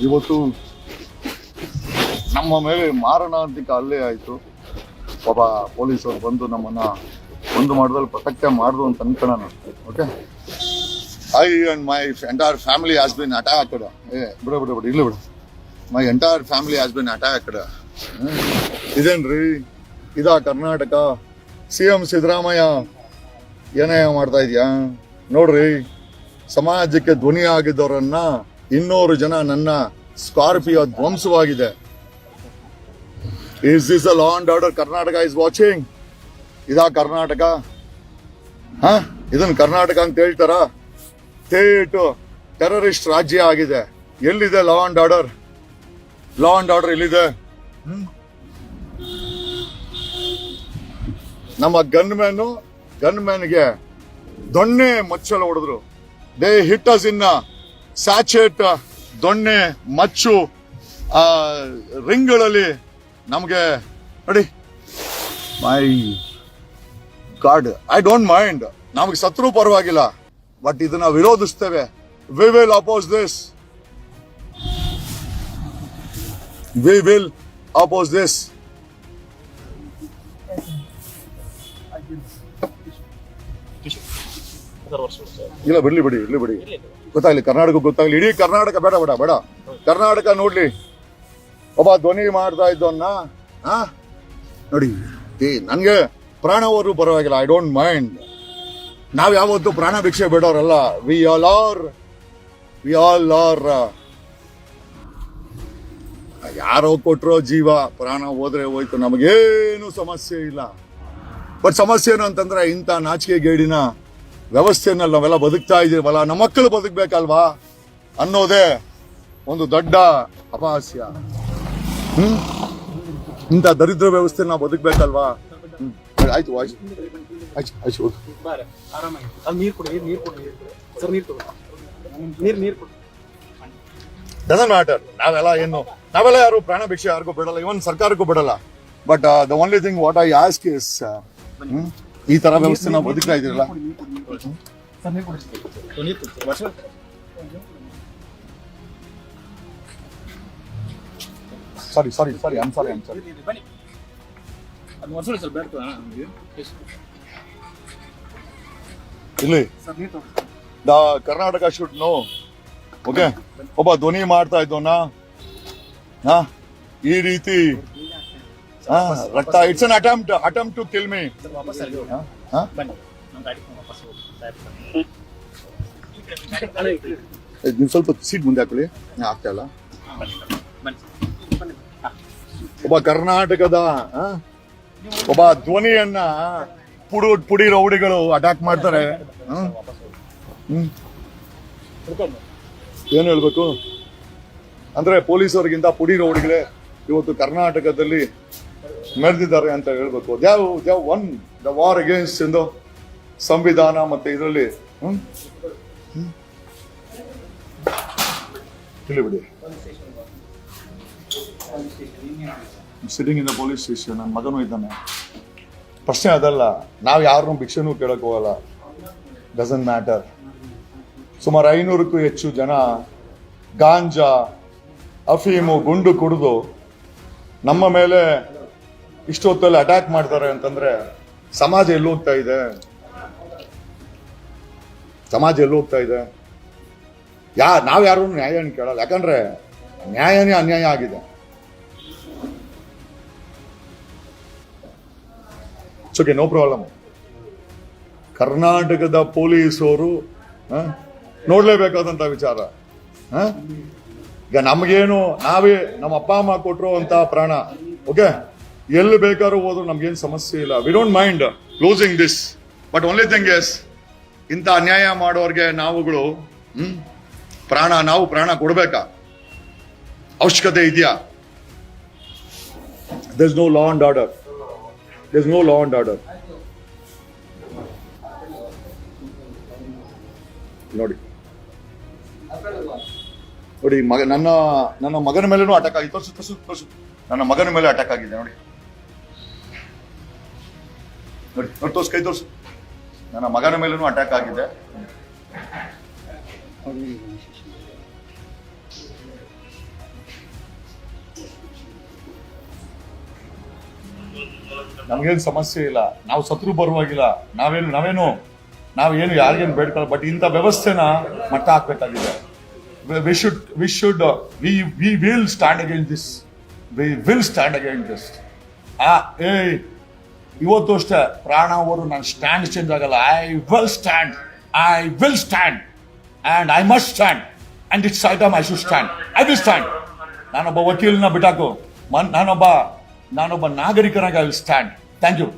ಇವತ್ತು ನಮ್ಮ ಮೇಲೆ ಮಾರಣಾಂತಿಕ ಹಲ್ಲೆ ಆಯಿತು. ಪಾಪ ಪೊಲೀಸರು ಬಂದು ನಮ್ಮನ್ನ ಒಂದು ಮಾಡೋದ್ರಲ್ಲಿ ಪ್ರೊಟೆಕ್ಟೇ ಮಾಡ್ದು ಅಂತ ಅನ್ಕೊಳ್ಳೋಣ. Okay, I and my entire family has been attacked. ಬಿಡು ಇಲ್ಲಿ ಬಿಡು. My entire family has been attacked. ಇದೇನ್ರಿ ಇದಾ ಕರ್ನಾಟಕ? CM ಸಿದ್ದರಾಮಯ್ಯ ಏನೇ ಮಾಡ್ತಾ ಇದೆಯಾ ನೋಡ್ರಿ. ಸಮಾಜಕ್ಕೆ ಧ್ವನಿ ಆಗಿದ್ದವರನ್ನ 200 ಜನ ನನ್ನ ಸ್ಕಾರ್ಪಿಯೋ ಧ್ವಂಸವಾಗಿದೆ. Is this a law and order? Karnataka is watching. ಇದಾ ಕರ್ನಾಟಕ? ಇದನ್ನ ಕರ್ನಾಟಕ ಅಂತ ಹೇಳ್ತಾರ? ಸ್ಟೇಟ್ ಟೆರರಿಸ್ಟ್ ರಾಜ್ಯ ಆಗಿದೆ. ಎಲ್ಲಿದೆ law and order? Law and order ಎಲ್ಲಿದೆ? ನಮ್ಮ ಗನ್ಮ್ಯಾನ್ಗೆ ದೊಣ್ಣೆ ಮಚ್ಚಲು ಹೊಡೆದ್ರು. ದೇ ಹಿಟ್ ಅಸ್ ಇನ್ ಸ್ಯಾಚೆಟ್ ದೊಣ್ಣೆ ಮಚ್ಚು ರಿಂಗ್ಗಳಲ್ಲಿ ನಮಗೆ ನೋಡಿ. My god, I don't mind. ನಮಗೆ ಸತ್ರು ಪರವಾಗಿಲ್ಲ, ಬಟ್ ಇದನ್ನ ವಿರೋಧಿಸ್ತೇವೆ. We will oppose this. We will oppose this. ಇಲ್ಲ ಬಿಡ್ಲಿ ಬಿಡಿ, ಇಲ್ಲಿ ಬಿಡಿ. ಗೊತ್ತಾಗ್ಲಿ, ಕರ್ನಾಟಕ ಗೊತ್ತಾಗ್ಲಿ. ಇಡೀ ಕರ್ನಾಟಕ ಬೇಡ. ಕರ್ನಾಟಕ ನೋಡ್ಲಿ. ಒಬ್ಬ ಧ್ವನಿ ಮಾಡ್ತಾ ಇದ್ದವನ್ನ ನೋಡಿ. ನನ್ಗೆ ಪ್ರಾಣ ಹೋದ್ರು ಪರವಾಗಿಲ್ಲ, ಐ ಡೋಂಟ್ ಮೈಂಡ್. ನಾವ್ ಯಾವತ್ತು ಪ್ರಾಣ ಭಿಕ್ಷೆ ಬೇಡವ್ರಲ್ಲ. ವಿ ಆಲ್ ಆರ್ ಯಾರೋ ಕೊಟ್ರೋ ಜೀವ, ಪ್ರಾಣ ಹೋದ್ರೆ ಹೋಯ್ತು, ನಮಗೇನು ಸಮಸ್ಯೆ ಇಲ್ಲ. ಬಟ್ ಸಮಸ್ಯೆ ಏನು ಅಂತಂದ್ರೆ, ಇಂಥ ನಾಚಿಕೆ ಗೇಡಿನ ವ್ಯವಸ್ಥೆನಲ್ಲಿ ನಾವೆಲ್ಲ ಬದುಕ್ತಾ ಇದೀವಲ್ಲ, ನಮ್ಮ ಮಕ್ಕಳು ಬದುಕ್ಬೇಕಲ್ವಾ ಅನ್ನೋದೇ ಒಂದು ದೊಡ್ಡ ಅಪಹಾಸ್ಯ. ಇಂಥ ದರಿದ್ರ ವ್ಯವಸ್ಥೆ ನಾವು ಬದುಕ್ಬೇಕಲ್ವಾ? ಆಯ್ತು ಡಸಂಟ್ ಮ್ಯಾಟರ್. ನಾವೆಲ್ಲ ಯಾರು ಪ್ರಾಣ ಭಿಕ್ಷೆ ಯಾರಿಗೂ ಬಿಡಲ್ಲ, ಇವನ್ ಸರ್ಕಾರಕ್ಕೂ ಬಿಡಲ್ಲ. But the only thing what I ask is, ಈ ತರ ವ್ಯವಸ್ಥೆ ನಾವು ಬದುಕ್ತಾ ಇದ್ದೀರಲ್ಲ. Sorry I'm sorry. ಇಲ್ಲಿ the Karnataka should know. Okay, ಒಬ್ಬ ಧ್ವನಿ ಮಾಡ್ತಾ ಇದ್ದೋನ ಈ ರೀತಿ ರಕ್ತ, it's an attempt to kill me. ನೀವು ಸ್ವಲ್ಪ ಸೀಟ್ ಮುಂದೆ ಹಾಕೊಳ್ಳಿ, ಆಗ್ತಾ ಇಲ್ಲ. ಒಬ್ಬ ಕರ್ನಾಟಕದ ಒಬ್ಬ ಧ್ವನಿಯನ್ನ ಪುಡಿ ರೌಡಿಗಳು ಅಟ್ಯಾಕ್ ಮಾಡ್ತಾರೆ. ಏನ್ ಹೇಳ್ಬೇಕು ಅಂದ್ರೆ, ಪೊಲೀಸರಿಗಿಂತ ಪುಡಿ ರೌಡಿಗಳೇ ಇವತ್ತು ಕರ್ನಾಟಕದಲ್ಲಿ ಮೆರೆದಿದ್ದಾರೆ ಅಂತ ಹೇಳ್ಬೇಕು. They've won the war against ಎಂದು ಸಂವಿಧಾನ ಮತ್ತೆ ಇದರಲ್ಲಿ ತಿಳಿಬಿಡಿ. Sitting in the police station. ನನ್ನ ಮಗನೂ ಇದ್ದಾನೆ. ಪ್ರಶ್ನೆ ಅದಲ್ಲ, ನಾವು ಯಾರನ್ನೂ ಭಿಕ್ಷೆನೂ ಕೇಳಕ್ ಹೋಗಲ್ಲ. Doesn't matter. ಸುಮಾರು 500ಕ್ಕೂ ಹೆಚ್ಚು ಜನ ಗಾಂಜಾ, ಅಫೀಮು, ಗುಂಡು ಕುಡಿದು ನಮ್ಮ ಮೇಲೆ ಇಷ್ಟೊತ್ತಲ್ಲಿ ಅಟ್ಯಾಕ್ ಮಾಡ್ತಾರೆ ಅಂತಂದ್ರೆ, ಸಮಾಜ ಎಲ್ಲೂ ಹೋಗ್ತಾ ಇದೆ? ನಾವ್ ಯಾರು ನ್ಯಾಯನ ಕೇಳಲ್ಲ. ಯಾಕಂದ್ರೆ ನ್ಯಾಯನೇ ಅನ್ಯಾಯ ಆಗಿದೆ. Okay, no problem. ಕರ್ನಾಟಕದ ಪೊಲೀಸರು ನೋಡ್ಲೇಬೇಕಾದಂತ ವಿಚಾರ. ಈಗ ನಮ್ಗೇನು, ನಮ್ಮ ಅಪ್ಪ ಅಮ್ಮ ಕೊಟ್ಟರು ಅಂತ ಪ್ರಾಣ. ಓಕೆ, ಎಲ್ಲಿ ಬೇಕಾದ್ರೂ ಹೋದ್ರು ನಮ್ಗೇನು ಸಮಸ್ಯೆ ಇಲ್ಲ. We don't mind losing this. But only thing is, ಇಂಥ ಅನ್ಯಾಯ ಮಾಡೋರ್ಗೆ ನಾವುಗಳು ಪ್ರಾಣ ಕೊಡ್ಬೇಕಾ? ಅವಶ್ಯಕತೆ ಇದೆಯಾ? There is no law and order. ನೋಡಿ ನನ್ನ ಮಗನ ಮೇಲೇನೂ ಅಟ್ಯಾಕ್ ಆಗಿದೆ. ತೋರ್ಸು. ನನ್ನ ಮಗನ ಮೇಲೆ ಅಟ್ಯಾಕ್ ಆಗಿದೆ ನೋಡಿ. ತೋರ್ಸು, ಕೈ ತೋರ್ಸು. ನನ್ನ ಮಗನ ಮೇಲೇನೂ ಅಟ್ಯಾಕ್ ಆಗಿದೆ. ನಮ್ಗೇನು ಸಮಸ್ಯೆ ಇಲ್ಲ, ನಾವು ಸತ್ರು ಬರುವಾಗಿಲ್ಲ, ನಾವೇನು ಯಾರಿಗೇನು ಬೇಡ್ಕೊಳ್ಳ. ಬಟ್ ಇಂಥ ವ್ಯವಸ್ಥೆನ ಮಟ್ಟ ಹಾಕ್ಬೇಕಾಗಿದೆ. we will stand against this. We will stand against this. ಇವತ್ತು ಅಷ್ಟೇ ಪ್ರಾಣ ಅವರು ನಾನು ಸ್ಟ್ಯಾಂಡ್ ಚೇಂಜ್ ಆಗಲ್ಲ. I will stand and I must stand and it's item I should stand. I will stand. ನಾನೊಬ್ಬ ವಕೀಲನ ಬಿಟ್ಟಾಕು, ನಾನೊಬ್ಬ ನಾಗರಿಕನಾಗಿ I will stand. Thank you.